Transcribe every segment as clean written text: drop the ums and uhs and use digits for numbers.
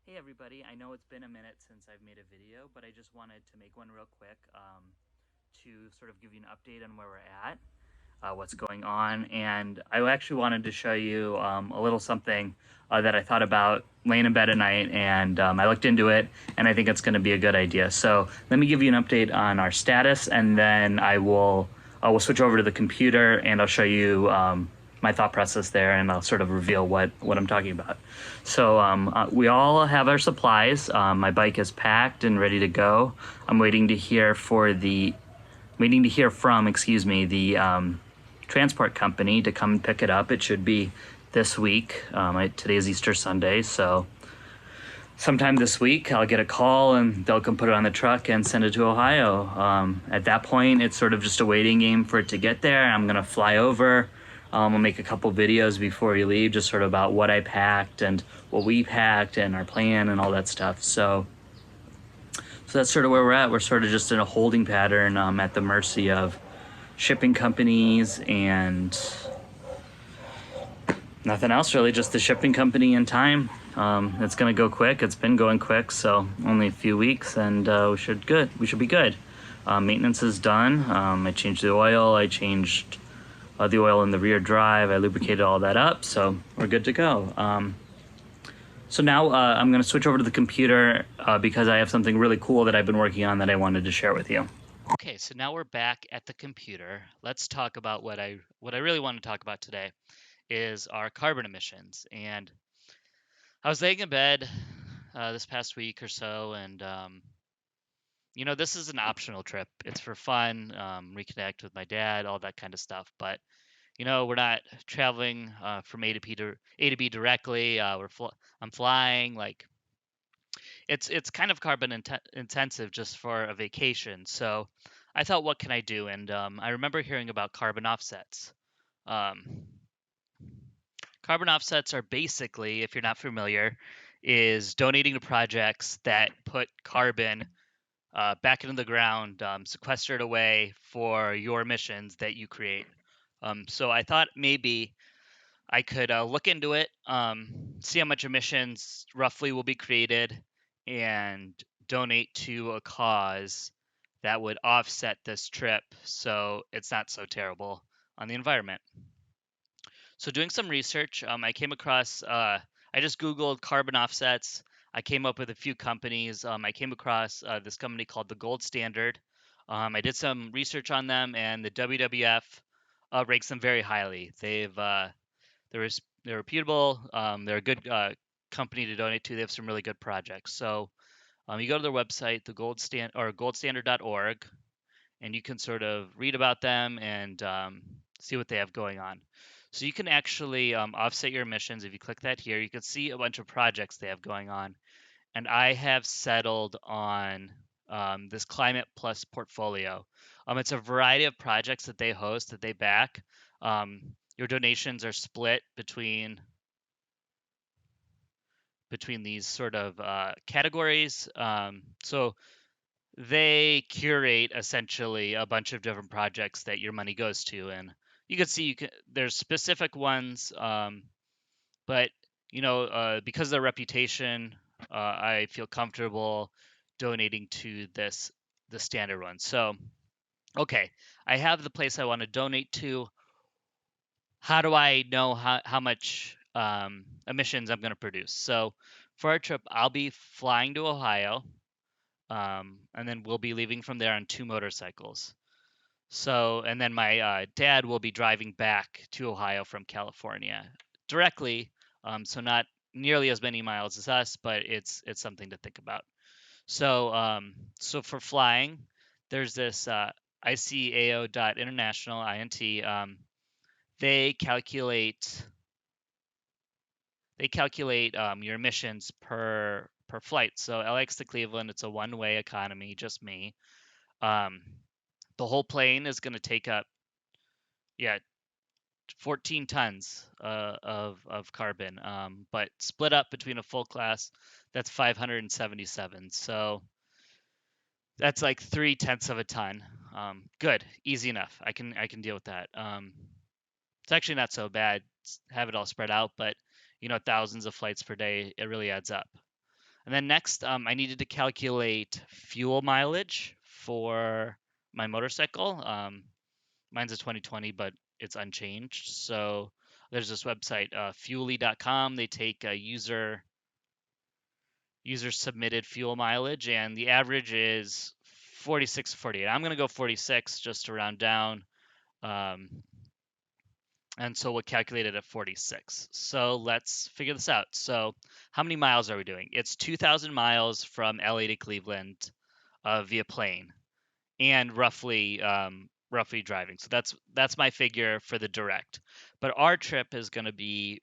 Hey everybody, I know it's been a minute since I've made a video, but I just wanted to make one real quick to sort of give you an update on where we're at, what's going on, and I actually wanted to show you a little something that I thought about laying in bed at night, and I looked into it, and I think it's going to be a good idea. So let me give you an update on our status, and then we'll switch over to the computer, and I'll show you my thought process there, and I'll sort of reveal what I'm talking about. So we all have our supplies. My bike is packed and ready to go. I'm waiting to hear from, excuse me, the transport company to come and pick it up. It should be this week. Today's Easter Sunday, so sometime this week I'll get a call and they'll come put it on the truck and send it to Ohio. At that point, it's sort of just a waiting game for it to get there. I'm gonna fly over. I'll make a couple videos before we leave, just sort of about what I packed and what we packed and our plan and all that stuff. So that's sort of where we're at. We're sort of just in a holding pattern, at the mercy of shipping companies and nothing else really, just the shipping company and time. It's gonna go quick. It's been going quick, so only a few weeks, and we should be good. Maintenance is done. I changed the oil. I changed the oil in the rear drive. I lubricated all that up, so we're good to go. So now I'm going to switch over to the computer because I have something really cool that I've been working on that I wanted to share with you. Okay, so now we're back at the computer. Let's talk about what I really want to talk about today is our carbon emissions. And I was laying in bed this past week or so, and this is an optional trip. It's for fun, reconnect with my dad, all that kind of stuff. But we're not traveling from A to B directly. I'm flying. Like it's kind of intensive just for a vacation. So I thought, what can I do? And I remember hearing about carbon offsets. Um, Carbon offsets are basically, if you're not familiar, is donating to projects that put carbon back into the ground, sequestered away for your emissions that you create. So I thought maybe I could look into it, see how much emissions roughly will be created, and donate to a cause that would offset this trip so it's not so terrible on the environment. So, doing some research, I came across, I just Googled carbon offsets. I came up with a few companies. I came across this company called the Gold Standard. I did some research on them, and the WWF ranks them very highly. They're reputable. They're a good company to donate to. They have some really good projects. So you go to their website, the goldstandard.org, and you can sort of read about them and see what they have going on. So you can actually offset your emissions. If you click that here, you can see a bunch of projects they have going on. And I have settled on this Climate Plus portfolio. It's a variety of projects that they host, that they back. Your donations are split between these sort of categories. So they curate essentially a bunch of different projects that your money goes to, and you can see there's specific ones, but because of their reputation, I feel comfortable donating to the standard one. So okay, I have the place I want to donate to. How do I know how much emissions I'm going to produce? So for our trip, I'll be flying to Ohio, and then we'll be leaving from there on two motorcycles. So, and then my dad will be driving back to Ohio from California directly. So not nearly as many miles as us, but it's something to think about. So for flying, there's this ICAO.international INT. They calculate your emissions per flight. So LAX to Cleveland, it's a one-way economy, just me. Um, the whole plane is going to take up, yeah, 14 tons of carbon, but split up between a full class, that's 577. So that's like 3/10 of a ton. Good, easy enough. I can deal with that. It's actually not so bad. Have it all spread out, but thousands of flights per day, it really adds up. And then next, I needed to calculate fuel mileage for my motorcycle. Mine's a 2020, but it's unchanged. So there's this website, fuely.com. They take user submitted fuel mileage, and the average is 46 to 48. I'm going to go 46 just to round down. And so we'll calculate it at 46. So let's figure this out. So how many miles are we doing? It's 2,000 miles from LA to Cleveland via plane, and roughly driving. So that's my figure for the direct. But our trip is going to be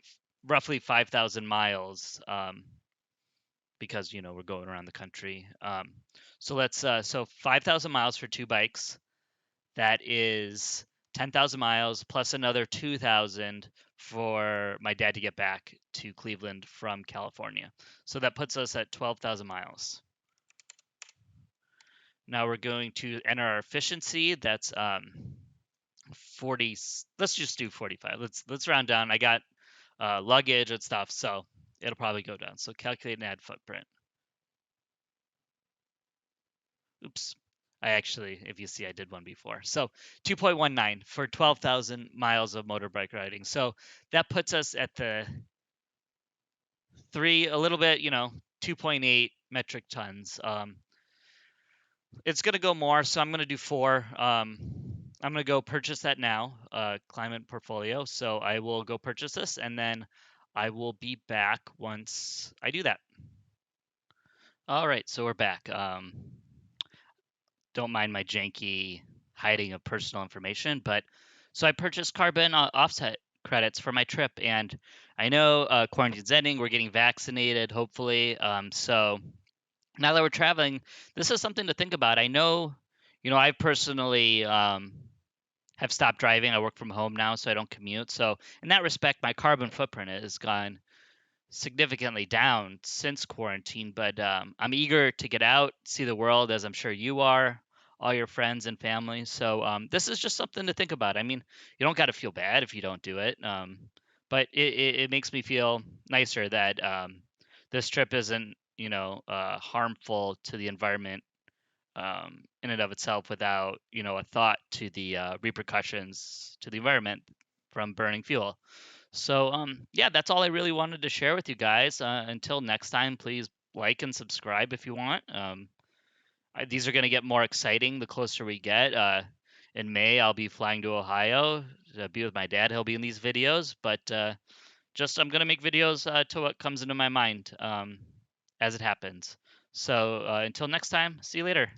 roughly 5,000 miles, because we're going around the country. So let's so 5,000 miles for two bikes. That is 10,000 miles plus another 2,000 for my dad to get back to Cleveland from California. So that puts us at 12,000 miles. Now we're going to enter our efficiency. That's 40. Let's just do 45. Let's round down. I got luggage and stuff, so it'll probably go down. So calculate and add footprint. Oops. I actually, if you see, I did one before. So 2.19 for 12,000 miles of motorbike riding. So that puts us at the a little bit, 2.8 metric tons. It's going to go more, so I'm going to do 4. I'm going to go purchase that now, climate portfolio. So I will go purchase this, and then I will be back once I do that. All right, so we're back. Don't mind my janky hiding of personal information, but so I purchased carbon offset credits for my trip, and I know quarantine's ending. We're getting vaccinated, hopefully. So now that we're traveling, this is something to think about. I know, I personally have stopped driving. I work from home now, so I don't commute. So in that respect, my carbon footprint has gone significantly down since quarantine, but I'm eager to get out, see the world, as I'm sure you are, all your friends and family. So this is just something to think about. I mean, you don't got to feel bad if you don't do it, but it makes me feel nicer that this trip isn't, harmful to the environment in and of itself, without, a thought to the repercussions to the environment from burning fuel. So, yeah, that's all I really wanted to share with you guys. Until next time, please like and subscribe if you want. These are going to get more exciting the closer we get. In May, I'll be flying to Ohio to be with my dad. He'll be in these videos, but just I'm going to make videos to what comes into my mind as it happens. So, until next time, see you later.